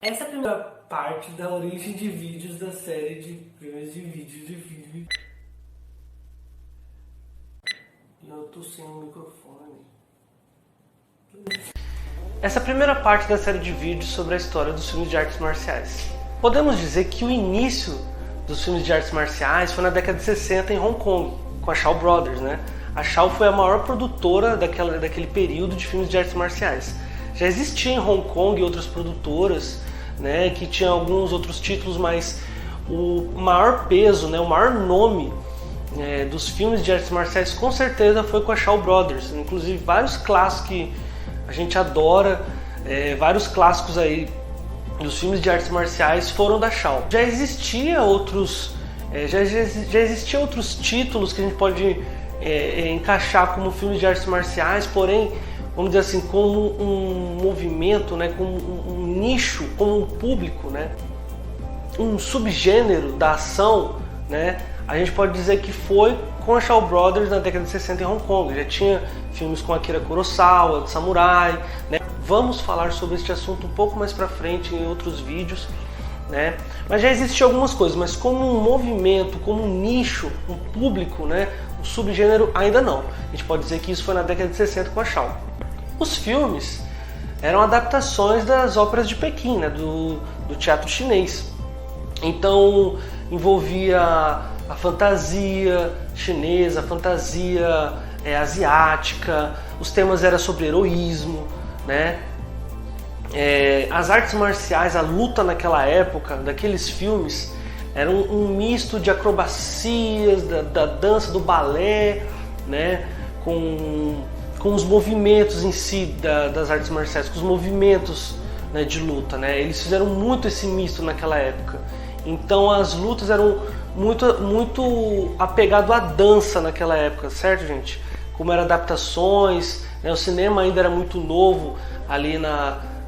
Essa é a primeira parte da origem de vídeos da série de filmes de vídeo. Eu tô sem o microfone. Essa é a primeira parte da série de vídeos sobre a história dos filmes de artes marciais. Podemos dizer que o início dos filmes de artes marciais foi na década de 60 em Hong Kong, com a Shaw Brothers, né? A Shaw foi a maior produtora daquele período de filmes de artes marciais. Já existia em Hong Kong outras produtoras, né, que tinham alguns outros títulos, mas o maior peso, né, o maior nome dos filmes de artes marciais com certeza foi com a Shaw Brothers. Inclusive vários clássicos que a gente adora, vários clássicos aí dos filmes de artes marciais foram da Shaw. Já existia outros títulos que a gente pode encaixar como filmes de artes marciais, porém, vamos dizer assim, como um movimento, né, como um nicho, como um público, né, um subgênero da ação, né, a gente pode dizer que foi com a Shaw Brothers na década de 60 em Hong Kong. Já tinha filmes com Akira Kurosawa, de samurai, né. Vamos falar sobre este assunto um pouco mais pra frente em outros vídeos, né? Mas já existiam algumas coisas, mas como um movimento, como um nicho, um público, né, um subgênero, ainda não. A gente pode dizer que isso foi na década de 60 com a Shaw. Os filmes eram adaptações das óperas de Pequim, né, do teatro chinês. Então envolvia a fantasia chinesa, a fantasia asiática, os temas eram sobre heroísmo, né? As artes marciais, a luta naquela época, daqueles filmes, era um misto de acrobacias, da dança, do balé, né? Com os movimentos em si das artes marciais, com os movimentos, né, de luta, né? Eles fizeram muito esse misto naquela época. Então as lutas eram muito apegado à dança naquela época, certo, gente? Como eram adaptações, né? O cinema ainda era muito novo ali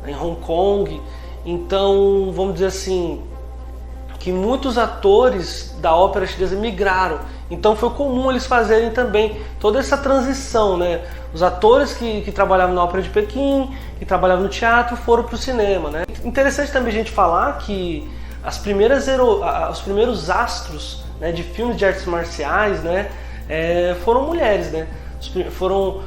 em Hong Kong. Então, vamos dizer assim, que muitos atores da ópera chinesa migraram. Então foi comum eles fazerem também toda essa transição, né? Os atores que trabalhavam na ópera de Pequim, que trabalhavam no teatro, foram para o cinema, né? Interessante também a gente falar que os primeiros astros, né, de filmes de artes marciais, né, foram mulheres, né? Foram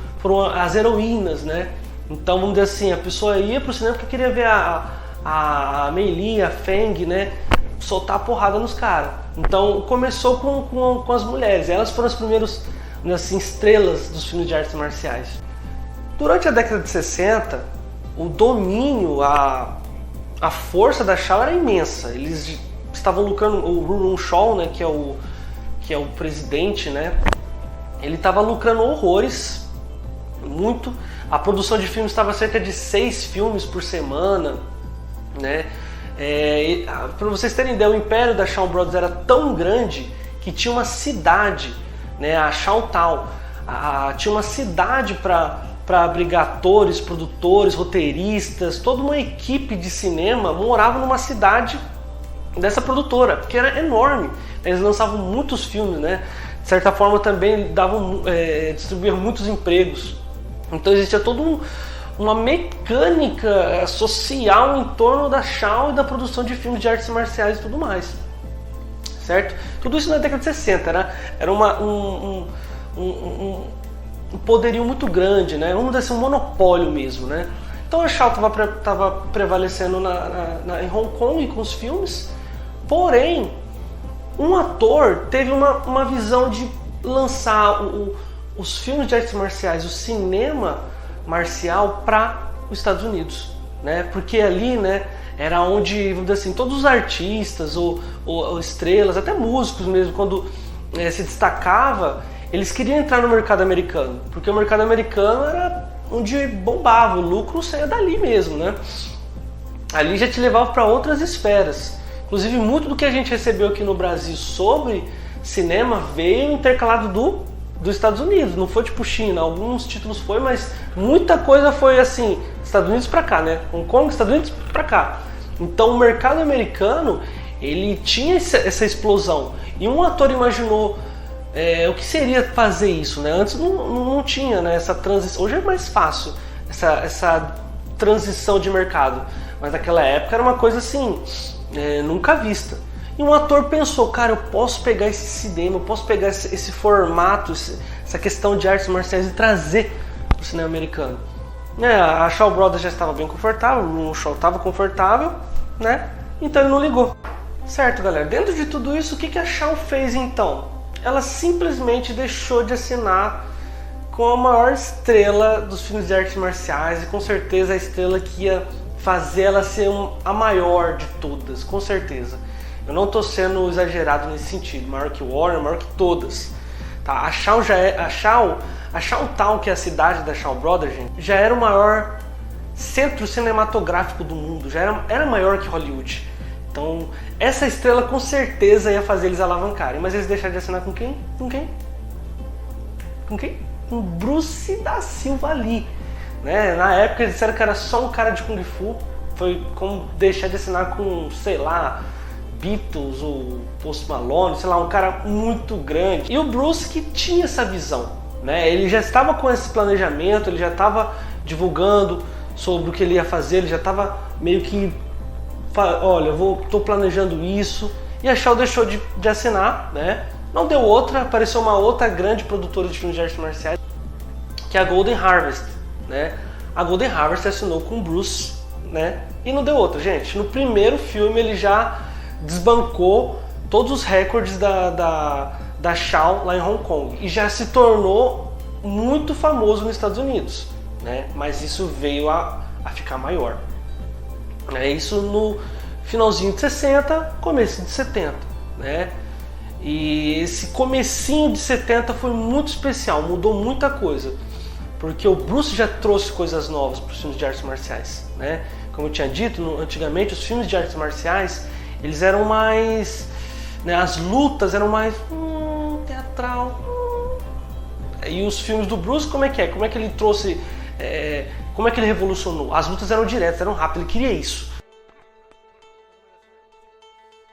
as heroínas, né? Então, vamos dizer assim, a pessoa ia para o cinema porque queria ver a Mei Li, a Feng, né, soltar a porrada nos caras. Então começou com as mulheres, elas foram as primeiras, assim, estrelas dos filmes de artes marciais. Durante a década de 60, o domínio, a força da Shaw era imensa. Eles estavam lucrando, o Run Shaw, né, que é o presidente, né, ele estava lucrando horrores, muito. A produção de filmes estava cerca de 6 filmes por semana, né? Para vocês terem ideia, o império da Shaw Brothers era tão grande que tinha uma cidade, né, a Shaw Town, tinha uma cidade para abrigar atores, produtores, roteiristas, toda uma equipe de cinema morava numa cidade dessa produtora, porque era enorme. Eles lançavam muitos filmes, né? De certa forma também distribuíam muitos empregos. Então existia toda uma mecânica social em torno da Shaw e da produção de filmes de artes marciais e tudo mais, certo? Tudo isso na década de 60, era um poderio muito grande, né? Vamos dizer assim, um monopólio mesmo, né? Então a Shaw estava prevalecendo em Hong Kong com os filmes, porém um ator teve uma visão de lançar os filmes de artes marciais, o cinema marcial, para os Estados Unidos, né? Porque ali, né, era onde, vamos dizer assim, todos os artistas ou estrelas, até músicos mesmo, quando se destacava, eles queriam entrar no mercado americano, porque o mercado americano era onde bombava, o lucro saía dali mesmo, né? Ali já te levava para outras esferas. Inclusive, muito do que a gente recebeu aqui no Brasil sobre cinema veio intercalado dos Estados Unidos, não foi tipo China. Alguns títulos foi, mas muita coisa foi assim, Estados Unidos para cá, né? Hong Kong, Estados Unidos para cá. Então o mercado americano, ele tinha essa explosão. E um ator imaginou o que seria fazer isso, né? Antes não tinha, né, essa transição. Hoje é mais fácil essa transição de mercado. mas naquela época era uma coisa assim, nunca vista. E um ator pensou, cara, eu posso pegar esse cinema, eu posso pegar esse formato, essa questão de artes marciais e trazer para o cinema americano. A Shaw Brothers já estava bem confortável, o Shaw estava confortável, né? Então ele não ligou. Certo, galera, dentro de tudo isso, o que a Shaw fez então? Ela simplesmente deixou de assinar com a maior estrela dos filmes de artes marciais e com certeza a estrela que ia fazer ela ser a maior de todas, com certeza. Eu não estou sendo exagerado nesse sentido, maior que Warner, maior que todas. Tá? A Shaw Town, que é a cidade da Shaw Brothers, gente, já era o maior centro cinematográfico do mundo, já era maior que Hollywood. Então, essa estrela com certeza ia fazer eles alavancarem, mas eles deixaram de assinar com quem? Com quem? Com quem? Com Bruce da Silva Lee. Né? Na época eles disseram que era só um cara de Kung Fu, foi como deixar de assinar com, sei lá, Beatles ou Post Malone, sei lá, um cara muito grande. E o Bruce que tinha essa visão, né? Ele já estava com esse planejamento, ele já estava divulgando sobre o que ele ia fazer, ele já estava meio que, olha, estou planejando isso. E a Shaw deixou de assinar, né? Não deu outra, apareceu uma outra grande produtora de filmes de artes marciais, que é a Golden Harvest, né? A Golden Harvest assinou com o Bruce, né? E não deu outra, gente. No primeiro filme ele já desbancou todos os recordes da Shaw lá em Hong Kong e já se tornou muito famoso nos Estados Unidos, né? Mas isso veio a ficar maior. Isso no finalzinho de 60, começo de 70, né? E esse comecinho de 70 foi muito especial, mudou muita coisa, porque o Bruce já trouxe coisas novas para os filmes de artes marciais, né? Como eu tinha dito, antigamente os filmes de artes marciais eles eram mais, né, as lutas eram mais teatral. E os filmes do Bruce, como é que é? Como é que ele trouxe, como é que ele revolucionou? As lutas eram diretas, eram rápidas, ele queria isso.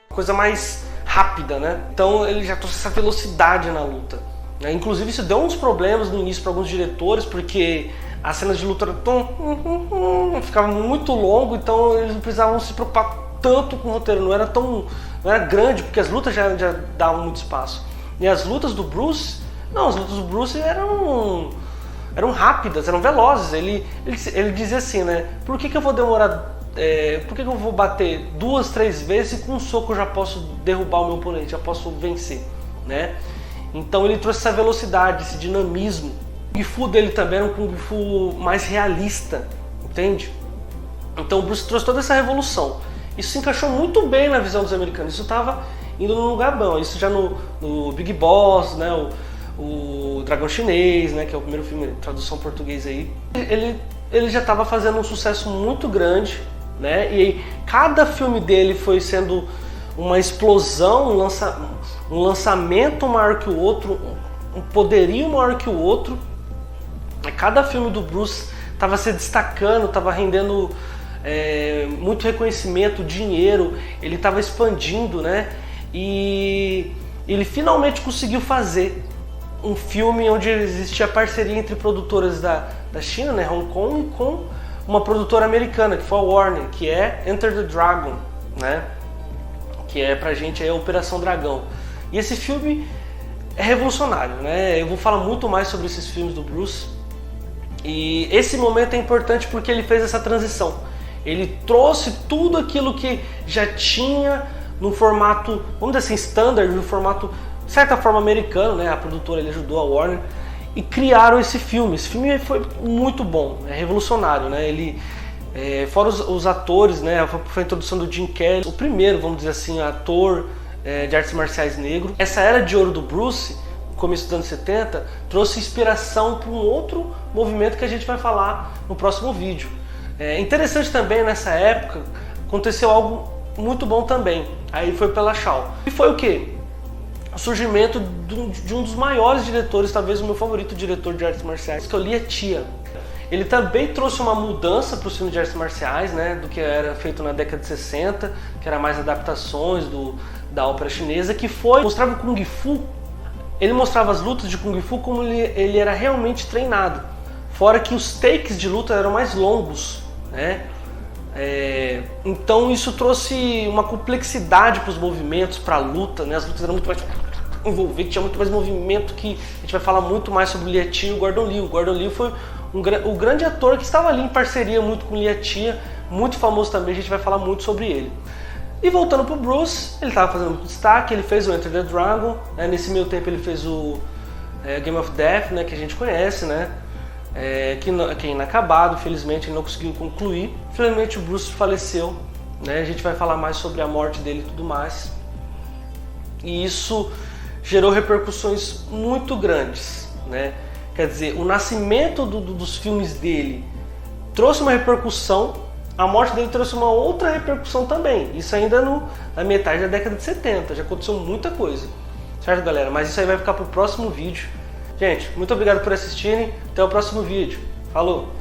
Coisa mais rápida, né? Então ele já trouxe essa velocidade na luta. Né? Inclusive isso deu uns problemas no início para alguns diretores, porque as cenas de luta ficavam muito longo, então eles não precisavam se preocupar tanto com o roteiro, não era grande, porque as lutas já davam muito espaço. E as lutas do Bruce, não, as lutas do Bruce eram rápidas, eram velozes. Ele dizia assim, né? Por que eu vou demorar, por que eu vou bater 2, 3 vezes e com um soco eu já posso derrubar o meu oponente, já posso vencer, né? Então ele trouxe essa velocidade, esse dinamismo. O Kung Fu dele também era um Kung Fu mais realista, entende? Então o Bruce trouxe toda essa revolução. Isso se encaixou muito bem na visão dos americanos, isso estava indo num lugar bom, isso já no Big Boss, né, o Dragão Chinês, né, que é o primeiro filme, tradução em português aí, ele já estava fazendo um sucesso muito grande, né, e aí, cada filme dele foi sendo uma explosão, um lançamento maior que o outro, um poderio maior que o outro. Cada filme do Bruce estava se destacando, estava rendendo muito reconhecimento, dinheiro, ele estava expandindo, né? E ele finalmente conseguiu fazer um filme onde existia parceria entre produtoras da China, né, Hong Kong, com uma produtora americana, que foi a Warner, que é Enter the Dragon, né? Que é pra gente a Operação Dragão. E esse filme é revolucionário, né? Eu vou falar muito mais sobre esses filmes do Bruce. E esse momento é importante porque ele fez essa transição. Ele trouxe tudo aquilo que já tinha no formato, vamos dizer assim, standard, no formato, de certa forma, americano, né? A produtora ele ajudou a Warner e criaram esse filme. Esse filme foi muito bom, é revolucionário, né? Ele, fora os atores, né? Foi a introdução do Jim Carrey, o primeiro, vamos dizer assim, ator de artes marciais negro. Essa era de ouro do Bruce, no começo dos anos 70, trouxe inspiração para um outro movimento que a gente vai falar no próximo vídeo. Interessante também, nessa época, aconteceu algo muito bom também. Aí foi pela Shaw. E foi o quê? O surgimento de um dos maiores diretores, talvez o meu favorito diretor de artes marciais, que é o Lia Chia. Ele também trouxe uma mudança para os filmes de artes marciais, né, do que era feito na década de 60, que era mais adaptações da ópera chinesa, que mostrava o Kung Fu. Ele mostrava as lutas de Kung Fu como ele era realmente treinado. Fora que os takes de luta eram mais longos, né? Então isso trouxe uma complexidade para os movimentos, para a luta, né? As lutas eram muito mais envolventes, tinha muito mais movimento, que a gente vai falar muito mais sobre o Liu e o Gordon Liu. O Gordon Liu foi o grande ator que estava ali em parceria muito com o Liu, muito famoso também, a gente vai falar muito sobre ele. E voltando pro Bruce, ele estava fazendo muito destaque, ele fez o Enter the Dragon, né? Nesse meio tempo ele fez o Game of Death, né? Que a gente conhece, né? Que é inacabado, infelizmente ele não conseguiu concluir. Infelizmente o Bruce faleceu, né? A gente vai falar mais sobre a morte dele e tudo mais. E isso gerou repercussões muito grandes, né? Quer dizer, o nascimento dos filmes dele trouxe uma repercussão, a morte dele trouxe uma outra repercussão também. Isso ainda na metade da década de 70, já aconteceu muita coisa. Certo, galera? Mas isso aí vai ficar pro próximo vídeo. Gente, muito obrigado por assistirem. Até o próximo vídeo. Falou!